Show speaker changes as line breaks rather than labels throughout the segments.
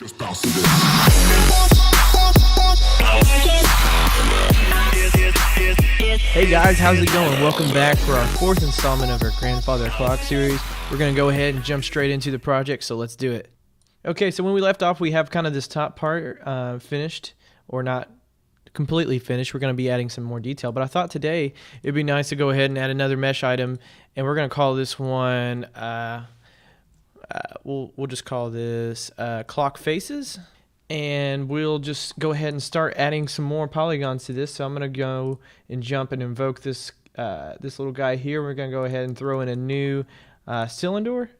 Just bounce to this.
Hey guys, how's it going? Welcome back for our fourth installment of our Grandfather Clock series. We're going to go ahead and jump straight into the project, so let's do it. Okay, so when we left off, we have kind of this top part finished, or not completely finished. We're going to be adding some more detail, but I thought today it'd be nice to go ahead and add another mesh item, and we're going to call this one, we'll just call this clock faces. And we'll just go ahead and start adding some more polygons to this. So I'm going to go and jump and invoke this this little guy here. We're going to go ahead and throw in a new cylinder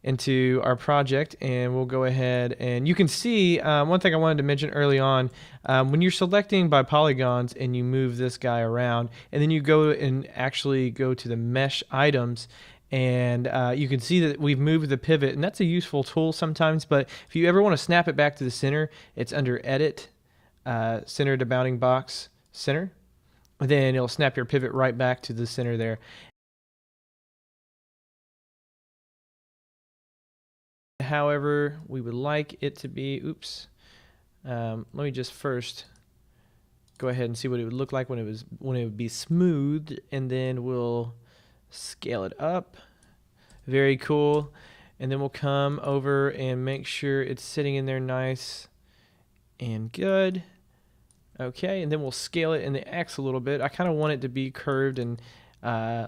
into our project, and we'll go ahead and you can see one thing I wanted to mention early on, when you're selecting by polygons and you move this guy around, and then you go and actually go to the mesh items, and you can see that we've moved the pivot, and that's a useful tool sometimes. But if you ever want to snap it back to the center, it's under Edit, Center to Bounding Box, Center. Then it'll snap your pivot right back to the center there. However, we would like it to be, let me just first go ahead and see what it would look like when it would be smooth, and then we'll scale it up. Very cool. And then we'll come over and make sure it's sitting in there nice and good. Okay, and then we'll scale it in the X a little bit. I kind of want it to be curved and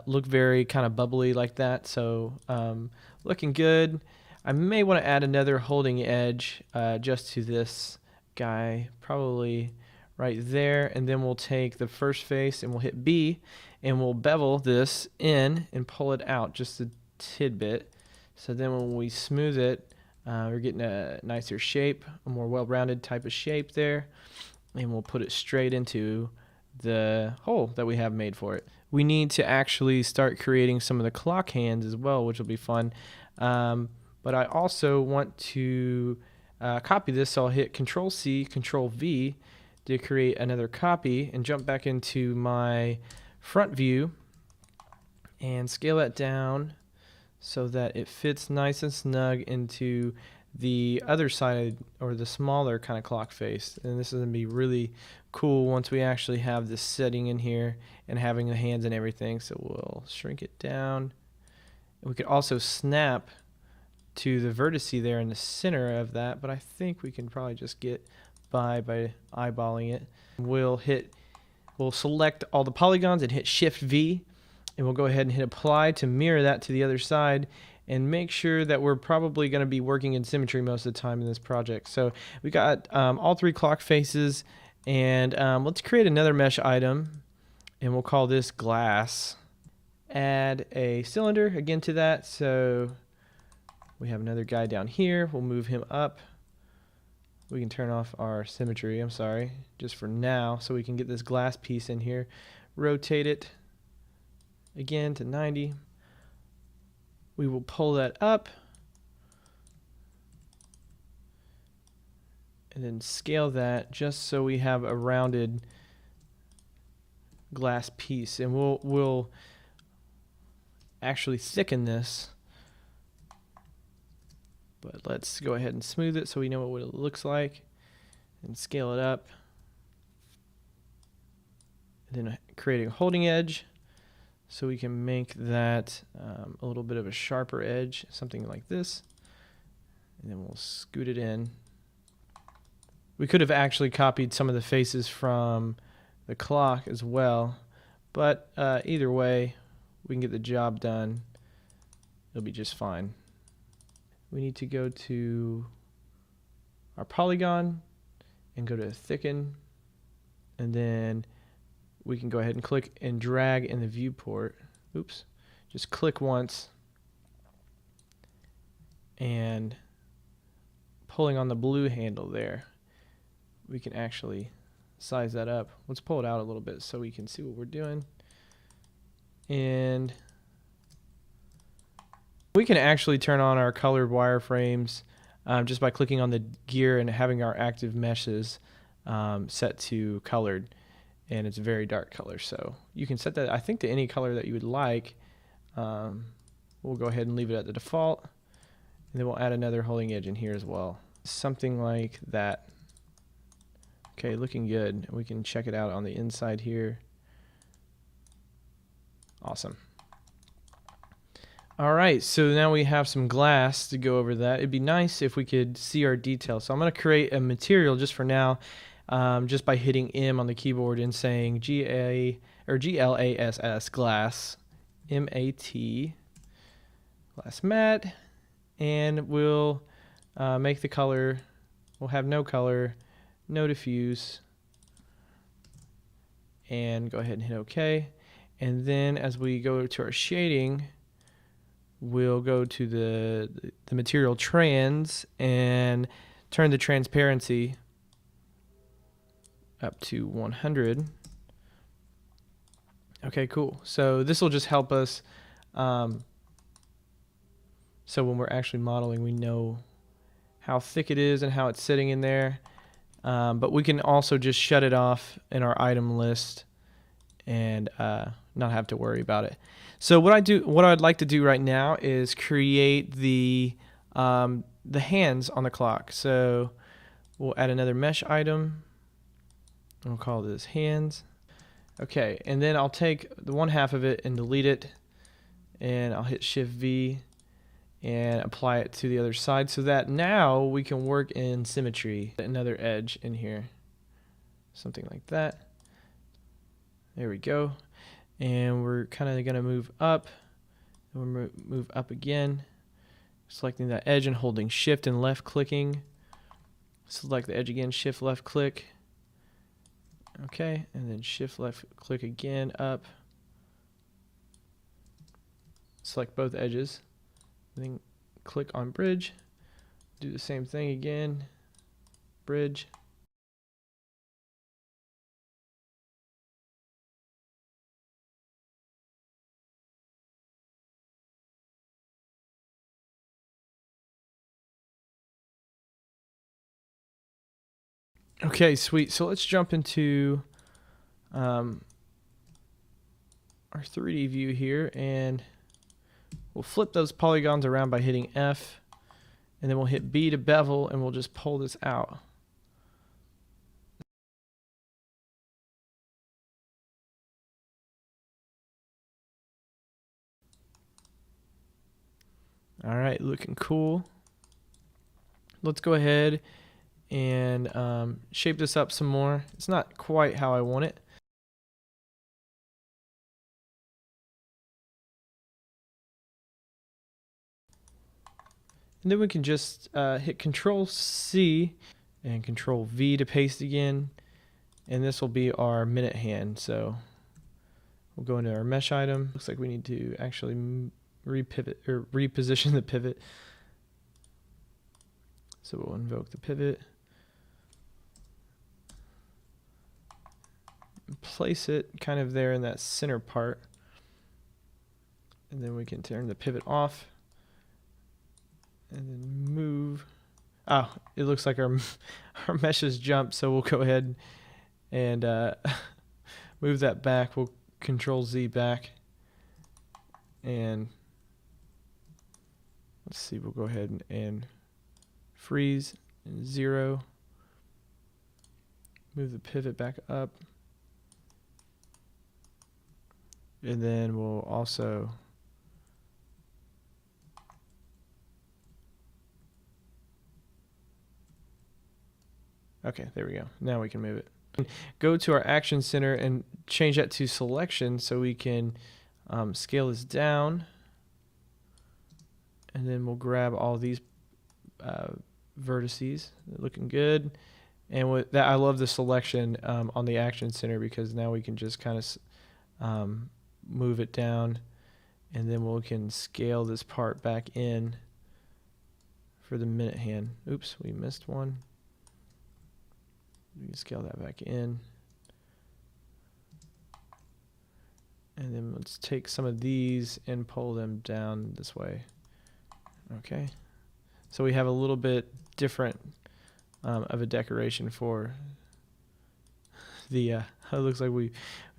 look very kind of bubbly like that. So looking good. I may want to add another holding edge just to this guy, probably right there. And then we'll take the first face and we'll hit B, and we'll bevel this in and pull it out just a tidbit. So then when we smooth it, we're getting a nicer shape, a more well-rounded type of shape there. And we'll put it straight into the hole that we have made for it. We need to actually start creating some of the clock hands as well, which will be fun. But I also want to copy this, so I'll hit Control-C, Control-V to create another copy, and jump back into my front view and scale that down so that it fits nice and snug into the other side, or the smaller kind of clock face. And this is going to be really cool once we actually have this setting in here and having the hands and everything. So we'll shrink it down. And we could also snap to the vertice there in the center of that, but I think we can probably just get by eyeballing it. We'll select all the polygons and hit Shift V, and we'll go ahead and hit apply to mirror that to the other side, and make sure that we're probably going to be working in symmetry most of the time in this project. So we got all three clock faces, and let's create another mesh item, and we'll call this glass. Add a cylinder again to that, so we have another guy down here. We'll move him up. We can turn off our symmetry, I'm sorry, just for now, so we can get this glass piece in here. Rotate it again to 90. We will pull that up and then scale that just so we have a rounded glass piece. And we'll actually thicken this. But let's go ahead and smooth it so we know what it looks like, and scale it up. And then creating a holding edge so we can make that a little bit of a sharper edge, something like this. And then we'll scoot it in. We could have actually copied some of the faces from the clock as well, but either way, we can get the job done. It'll be just fine. We need to go to our polygon and go to thicken, and then we can go ahead and click and drag in the viewport. Just click once, and pulling on the blue handle there, we can actually size that up. Let's pull it out a little bit so we can see what we're doing. And we can actually turn on our colored wireframes just by clicking on the gear and having our active meshes set to colored, and it's a very dark color. So you can set that, I think, to any color that you would like. We'll go ahead and leave it at the default, And then we'll add another holding edge in here as well. Something like that. Okay, looking good. We can check it out on the inside here. Awesome. All right, so now we have some glass to go over that. It'd be nice if we could see our details. So I'm going to create a material just for now, just by hitting M on the keyboard and saying GLASS, glass, MAT, glass matte, and we'll make the color. We'll have no color, no diffuse, and go ahead and hit OK. And then as we go to our shading, we'll go to the material trans and turn the transparency up to 100. Okay, cool. So this will just help us. So when we're actually modeling, we know how thick it is and how it's sitting in there. But we can also just shut it off in our item list and not have to worry about it. So what I'd like to do right now is create the hands on the clock. So we'll add another mesh item. And we'll call this hands. Okay, and then I'll take the one half of it and delete it, and I'll hit Shift V and apply it to the other side so that now we can work in symmetry. Another edge in here, something like that. There we go. And we're kind of going to move up. And we'll move up again, selecting that edge and holding Shift and left clicking. Select the edge again, Shift left click. Okay, and then Shift left click again up. Select both edges. And then click on bridge. Do the same thing again. Bridge. Okay, sweet. So let's jump into our 3D view here, and we'll flip those polygons around by hitting F, and then we'll hit B to bevel, and we'll just pull this out. All right, looking cool. Let's go ahead and shape this up some more. It's not quite how I want it. And then we can just hit Control C and Control V to paste again. And this will be our minute hand. So we'll go into our mesh item. Looks like we need to actually repivot or reposition the pivot. So we'll invoke the pivot. Place it kind of there in that center part. And then we can turn the pivot off. And then move. Oh, it looks like our mesh has jumped, so we'll go ahead and move that back. We'll Control Z back. And let's see, we'll go ahead and freeze and 0. Move the pivot back up. And then we'll also okay, there we go. Now we can move it. Go to our action center and change that to selection so we can scale this down. And then we'll grab all these vertices. They're looking good. And with that, I love the selection on the action center because now we can just kind of move it down, and then we can scale this part back in for the minute hand. Oops, we missed one. We can scale that back in. And then let's take some of these and pull them down this way. Okay. So we have a little bit different of a decoration for the it looks like we've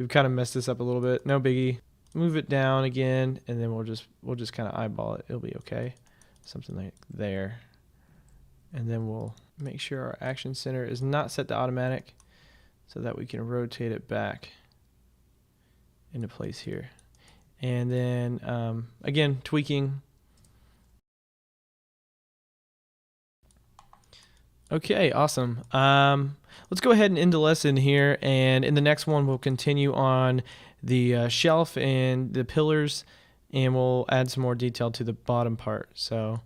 kind of messed this up a little bit. No biggie. Move it down again, and then we'll just kind of eyeball it. It'll be okay. something like there. And then we'll make sure our action center is not set to automatic so that we can rotate it back into place here. And then again, tweaking. Okay, awesome. Let's go ahead and end the lesson here, and in the next one we'll continue on the shelf and the pillars, and we'll add some more detail to the bottom part. So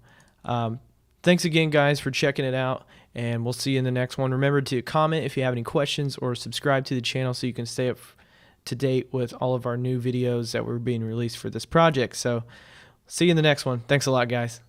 thanks again, guys, for checking it out, and we'll see you in the next one. Remember to comment if you have any questions, or subscribe to the channel so you can stay up to date with all of our new videos that were being released for this project. So see you in the next one. Thanks a lot, guys.